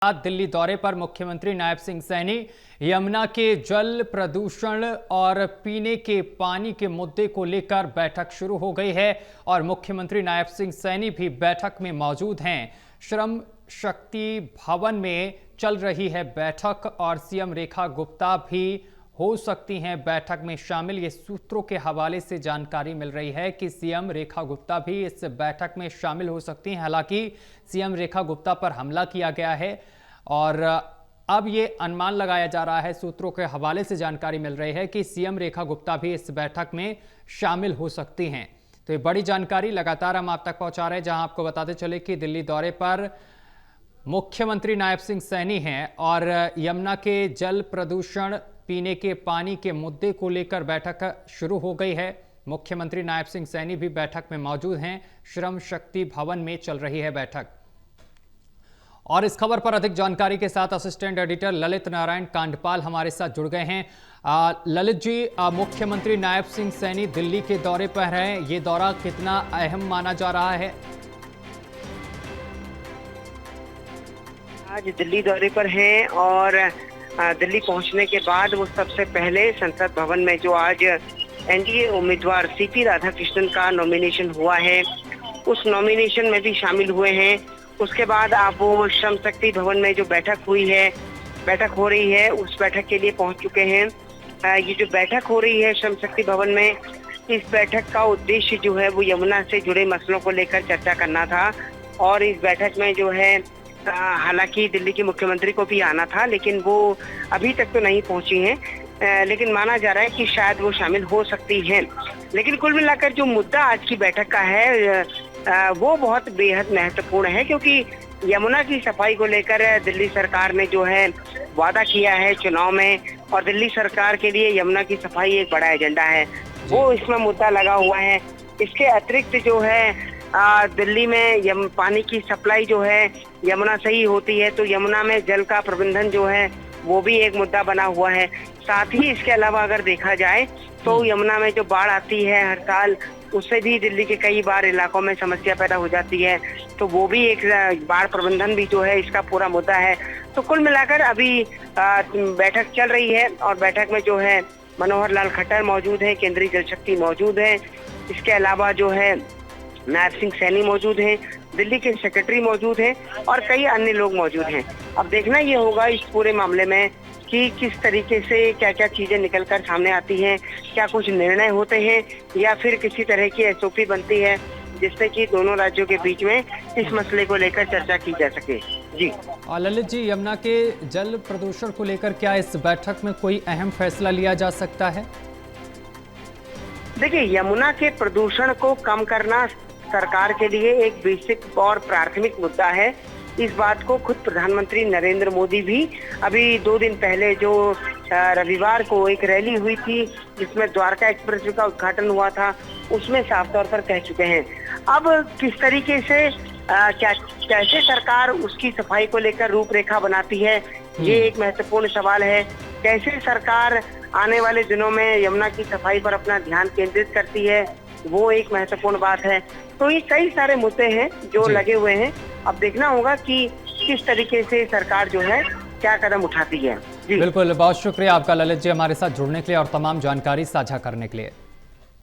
दिल्ली दौरे पर मुख्यमंत्री नायब सिंह सैनी यमुना के जल प्रदूषण और पीने के पानी के मुद्दे को लेकर बैठक शुरू हो गई है और मुख्यमंत्री नायब सिंह सैनी भी बैठक में मौजूद हैं। श्रम शक्ति भवन में चल रही है बैठक और सीएम रेखा गुप्ता भी हो सकती हैं बैठक में शामिल। ये सूत्रों के हवाले से जानकारी मिल रही है कि सीएम रेखा गुप्ता भी इस बैठक में शामिल हो सकती हैं। हालांकि सीएम रेखा गुप्ता पर हमला किया गया है और अब ये अनुमान लगाया जा रहा है, सूत्रों के हवाले से जानकारी मिल रही है कि सीएम रेखा गुप्ता भी इस बैठक में शामिल हो सकती हैं। तो ये बड़ी जानकारी लगातार हम आप तक पहुंचा रहे हैं, जहां आपको बताते चले कि दिल्ली दौरे पर मुख्यमंत्री नायब सिंह सैनी हैं और यमुना के जल प्रदूषण पीने के पानी के मुद्दे को लेकर बैठक शुरू हो गई है। मुख्यमंत्री नायब सिंह सैनी भी बैठक में मौजूद हैं। श्रम शक्ति भवन में चल रही है बैठक। और इस खबर पर अधिक जानकारी के साथ असिस्टेंट एडिटर ललित नारायण कांडपाल हमारे साथ जुड़ गए हैं। ललित जी, मुख्यमंत्री नायब सिंह सैनी दिल्ली के दौरे पर हैं, ये दौरा कितना अहम माना जा रहा है? आज दिल्ली दौरे पर हैं और दिल्ली पहुंचने के बाद वो सबसे पहले संसद भवन में जो आज एनडीए उम्मीदवार सीपी राधाकृष्णन का नॉमिनेशन हुआ है, उस नॉमिनेशन में भी शामिल हुए हैं। उसके बाद आप वो श्रम शक्ति भवन में जो बैठक हो रही है, उस बैठक के लिए पहुंच चुके हैं। ये जो बैठक हो रही है श्रम शक्ति भवन में, इस बैठक का उद्देश्य जो है वो यमुना से जुड़े मसलों को लेकर चर्चा करना था। और इस बैठक में जो है हालांकि दिल्ली के मुख्यमंत्री को भी आना था, लेकिन वो अभी तक तो नहीं पहुंची हैं, लेकिन माना जा रहा है कि शायद वो शामिल हो सकती हैं। लेकिन कुल मिलाकर जो मुद्दा आज की बैठक का है वो बहुत बेहद महत्वपूर्ण है, क्योंकि यमुना की सफाई को लेकर दिल्ली सरकार ने जो है वादा किया है चुनाव में, और दिल्ली सरकार के लिए यमुना की सफाई एक बड़ा एजेंडा है, वो इसमें मुद्दा लगा हुआ है। इसके अतिरिक्त जो है दिल्ली में पानी की सप्लाई जो है यमुना से ही होती है, तो यमुना में जल का प्रबंधन जो है वो भी एक मुद्दा बना हुआ है। साथ ही इसके अलावा अगर देखा जाए तो यमुना में जो बाढ़ आती है हर साल, उससे भी दिल्ली के कई बार इलाकों में समस्या पैदा हो जाती है, तो वो भी एक बाढ़ प्रबंधन भी जो है इसका पूरा मुद्दा है। तो कुल मिलाकर अभी बैठक चल रही है और बैठक में जो है मनोहर लाल खट्टर मौजूद है, केंद्रीय जल शक्ति मौजूद है, इसके अलावा जो है नायब सिंह सैनी मौजूद हैं, दिल्ली के सेक्रेटरी मौजूद हैं और कई अन्य लोग मौजूद हैं। अब देखना ये होगा इस पूरे मामले में कि किस तरीके से क्या क्या चीजें निकलकर सामने आती हैं, क्या कुछ निर्णय होते हैं या फिर किसी तरह की एसओपी बनती है जिससे कि दोनों राज्यों के बीच में इस मसले को लेकर चर्चा की जा सके। जी ललित जी, यमुना के जल प्रदूषण को लेकर क्या इस बैठक में कोई अहम फैसला लिया जा सकता है? देखिए, यमुना के प्रदूषण को कम करना सरकार के लिए एक बेसिक और प्राथमिक मुद्दा है। इस बात को खुद प्रधानमंत्री नरेंद्र मोदी भी अभी 2 दिन पहले जो रविवार को एक रैली हुई थी जिसमें द्वारका एक्सप्रेसवे का उद्घाटन हुआ था, उसमें साफ तौर पर कह चुके हैं। अब किस तरीके से कैसे सरकार उसकी सफाई को लेकर रूपरेखा बनाती है, ये एक महत्वपूर्ण सवाल है। कैसे सरकार आने वाले दिनों में यमुना की सफाई पर अपना ध्यान केंद्रित करती है, वो एक महत्वपूर्ण बात है। तो ये कई सारे मुद्दे हैं जो लगे हुए हैं। अब देखना होगा कि किस तरीके से सरकार जो है क्या कदम उठाती है। जी बिल्कुल, बहुत शुक्रिया आपका ललित जी हमारे साथ जुड़ने के लिए और तमाम जानकारी साझा करने के लिए।